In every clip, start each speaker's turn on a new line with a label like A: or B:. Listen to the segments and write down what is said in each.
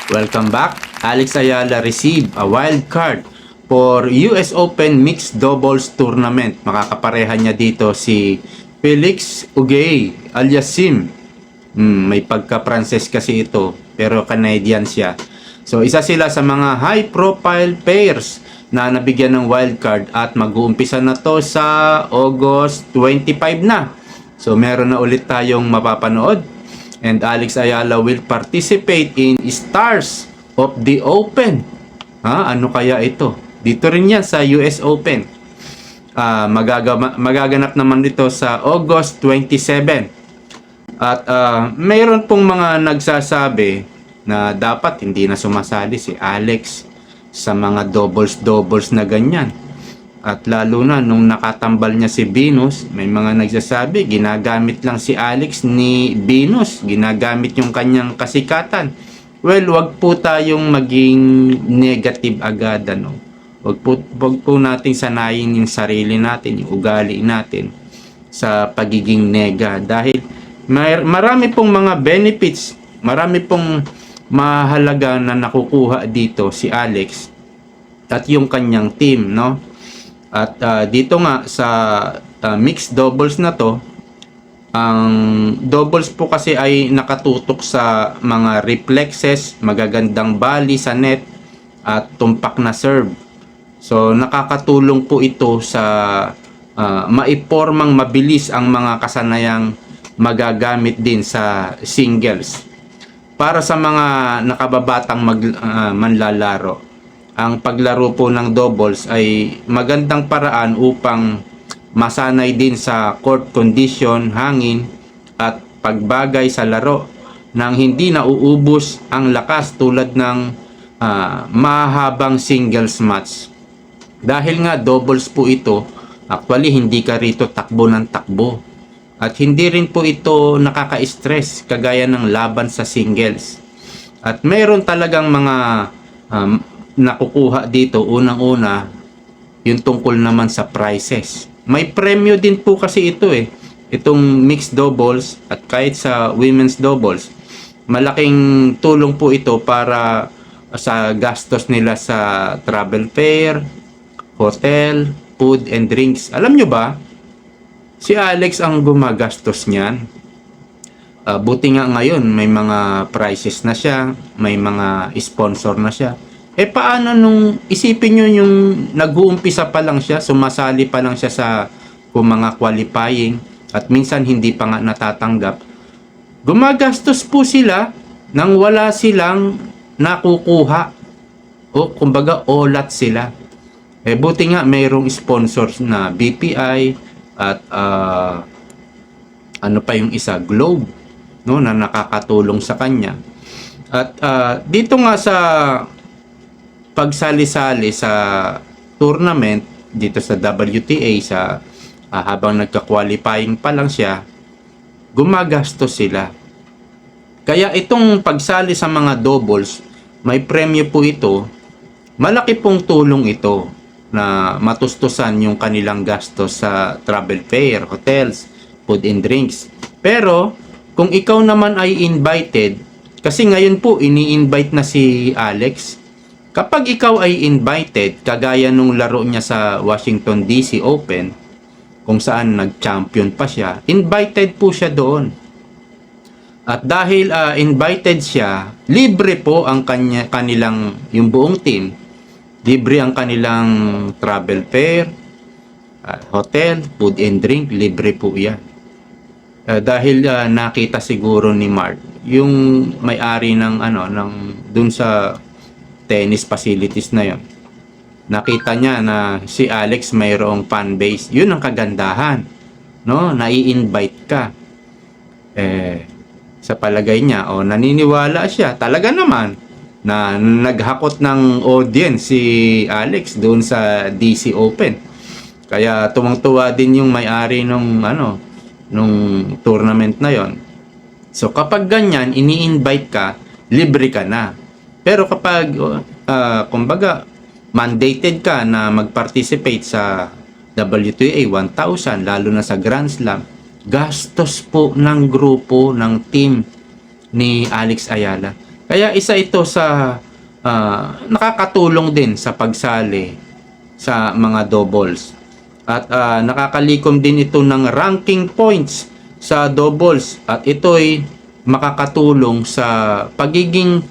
A: Welcome back. Alex Ayala received a wild card for US Open Mixed Doubles Tournament. Makakapareha niya dito si Felix Auger-Aliassime. May pagka-Pranses kasi ito, pero Canadian siya. So isa sila sa mga high-profile pairs na nabigyan ng wild card at mag-uumpisa na to sa August 25 na. So meron na ulit tayong mapapanood. And Alex Ayala will participate in Stars of the Open. Ano kaya ito? Dito rin yan sa US Open. Magaganap naman dito sa August 27. At mayroon pong mga nagsasabi na dapat hindi na sumasali si Alex sa mga doubles na ganyan. At lalo na nung nakatambal niya si Venus, may mga nagsasabi ginagamit lang si Alex ni Venus, ginagamit yung kanyang kasikatan. Well, wag po tayong maging negative agad, ano. Wag po nating sanayin yung sarili natin, yung ugali natin sa pagiging nega, dahil marami pong mga benefits, marami pong mahalaga na nakukuha dito si Alex at yung kanyang team, no? At dito nga sa mixed doubles na to, ang doubles po kasi ay nakatutok sa mga reflexes, magagandang volley sa net at tumpak na serve. So nakakatulong po ito sa maipormang mabilis ang mga kasanayang magagamit din sa singles. Para sa mga nakababatang manlalaro, ang paglaro po ng doubles ay magandang paraan upang masanay din sa court condition, hangin at pagbagay sa laro nang hindi nauubos ang lakas tulad ng mahabang singles match. Dahil nga doubles po ito, actually hindi ka rito takbo ng takbo at hindi rin po ito nakaka-stress kagaya ng laban sa singles. At mayroon talagang mga nakukuha dito. Unang-una, yung tungkol naman sa prices. May premyo din po kasi ito itong mixed doubles at kahit sa women's doubles. Malaking tulong po ito para sa gastos nila sa travel fare, hotel, food and drinks. Alam nyo ba, si Alex ang gumagastos niyan. Buti nga ngayon may mga prices na siya, may mga sponsor na siya. Paano nung isipin nyo yung nag-uumpisa pa lang siya, sumasali pa lang siya sa mga qualifying at minsan hindi pa nga natatanggap. Gumagastos po sila nang wala silang nakukuha o kumbaga olat sila. Buti nga mayroong sponsors na BPI at ano pa yung isa, Globe, no, na nakakatulong sa kanya. At dito nga sa pagsali-sali sa tournament dito sa WTA, sa habang nagka-qualifying pa lang siya, gumagastos sila. Kaya itong pagsali sa mga doubles, may premyo po ito. Malaki pong tulong ito na matustusan yung kanilang gastos sa travel fare, hotels, food and drinks. Pero kung ikaw naman ay invited, kasi ngayon po ini-invite na si Alex. Kapag ikaw ay invited, kagaya nung laro niya sa Washington DC Open, kung saan nag-champion pa siya, invited po siya doon. At dahil invited siya, libre po ang kanilang, yung buong team, libre ang kanilang travel fare, hotel, food and drink, libre po yan. Dahil nakita siguro ni Mark, yung may-ari ng dun sa tennis facilities na yon, nakita niya na si Alex mayroong fan base. Yun ang kagandahan, no? Nai-invite ka. Sa palagay niya, naniniwala siya talaga naman na naghakot ng audience si Alex doon sa DC Open. Kaya tuwang-tuwa din yung may-ari nung tournament na yon. So kapag ganyan ini-invite ka, libre ka na. Pero kapag kumbaga mandated ka na mag-participate sa WTA 1000, lalo na sa Grand Slam, gastos po ng grupo, ng team ni Alex Ayala. Kaya isa ito sa nakakatulong din sa pagsali sa mga doubles. At nakakalikom din ito ng ranking points sa doubles. At ito'y makakatulong sa pagiging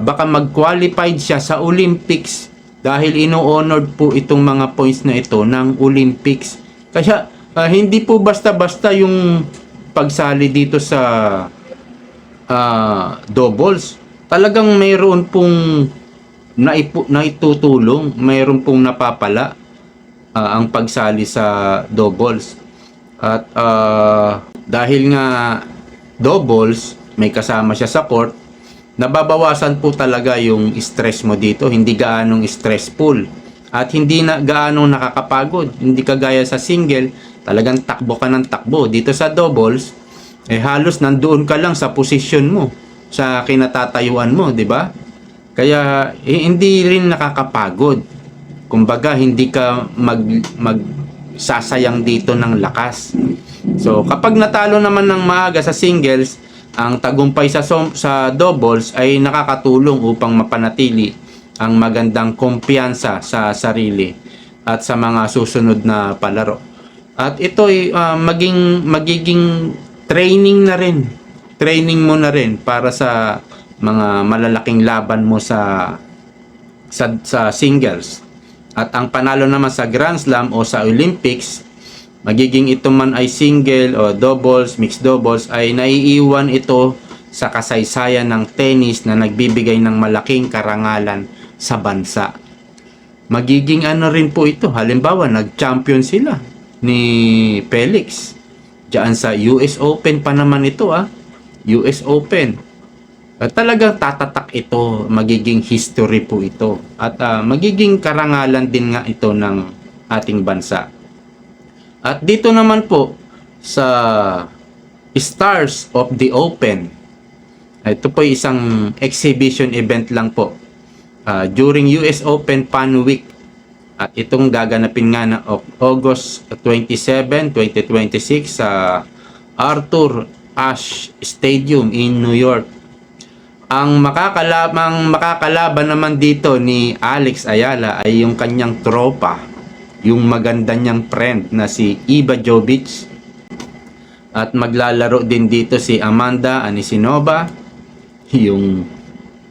A: baka mag-qualified siya sa Olympics dahil ino-honored po itong mga points na ito ng Olympics. Kaya hindi po basta-basta yung pagsali dito sa doubles. Talagang mayroon pong naitutulong, mayroon pong napapala ang pagsali sa doubles. At dahil nga doubles, may kasama siya sa court, nababawasan po talaga yung stress mo dito. Hindi gaanong stressful at hindi na gaanong nakakapagod. Hindi kagaya sa single, talagang takbo ka ng takbo. Dito sa doubles, halos nandoon ka lang sa posisyon mo, sa kinatatayuan mo, di ba? Kaya hindi rin nakakapagod. Kumbaga, hindi ka magsasayang dito ng lakas. So, kapag natalo naman ng maaga sa singles, ang tagumpay sa doubles ay nakakatulong upang mapanatili ang magandang kumpiyansa sa sarili at sa mga susunod na palaro. At ito ay magiging training na rin. Training mo na rin para sa mga malalaking laban mo sa singles. At ang panalo naman sa Grand Slam o sa Olympics, magiging ito man ay single o doubles, mixed doubles, ay naiiwan ito sa kasaysayan ng tennis na nagbibigay ng malaking karangalan sa bansa. Magiging ano rin po ito, halimbawa nag-champion sila ni Felix diyan sa US Open pa naman ito US Open. Talagang tatatak ito, magiging history po ito at magiging karangalan din nga ito ng ating bansa. At dito naman po sa Stars of the Open, ito po isang exhibition event lang po during US Open Fan Week. At itong gaganapin nga na August 27, 2026 sa Arthur Ashe Stadium in New York. Ang makakalaban naman dito ni Alex Ayala ay yung kanyang tropa, yung maganda niyang friend na si Iva Jovic. At maglalaro din dito si Amanda Anisimova, yung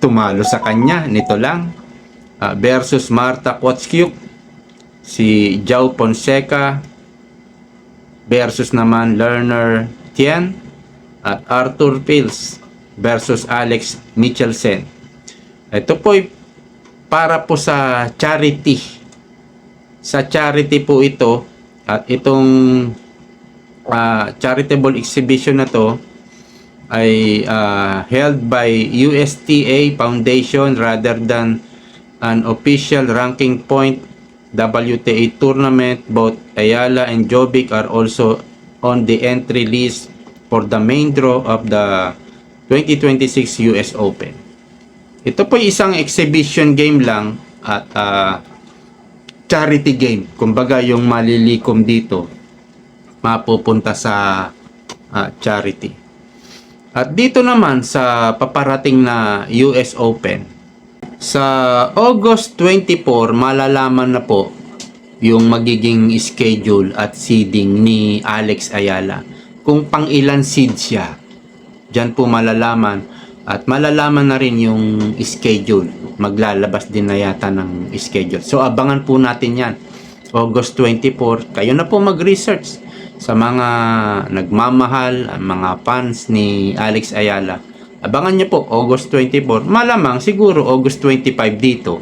A: tumalo sa kanya nito lang, versus Marta Kostyuk, si Joao Fonseca versus naman Lerner Tien, at Arthur Fils versus Alex Michelsen. Ito po ay para po sa charity. Sa charity po ito, at itong charitable exhibition na to ay held by USTA Foundation rather than an official ranking point WTA tournament. Both Ayala and Jovic are also on the entry list for the main draw of the 2026 US Open. Ito po isang exhibition game lang at charity game. Kumbaga yung malilikom dito mapupunta sa charity. At dito naman sa paparating na US Open, sa August 24 malalaman na po yung magiging schedule at seeding ni Alex Ayala. Kung pang ilan seed siya, dyan po malalaman. At malalaman na rin yung schedule. Maglalabas din na yata ng schedule. So abangan po natin yan. August 24, kayo na po mag-research sa mga nagmamahal, mga fans ni Alex Ayala. Abangan niyo po August 24. Malamang siguro August 25 dito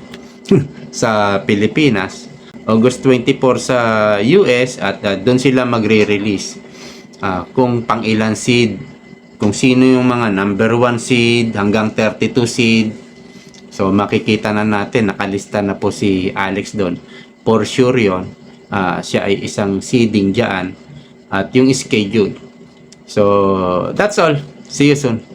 A: sa Pilipinas. August 24 sa US at doon sila magre-release kung pang ilan seed, kung sino yung mga number 1 seed hanggang 32 seed. So makikita na natin, nakalista na po si Alex doon. For sure yun, siya ay isang seeding dyan at yung schedule. So that's all. See you soon.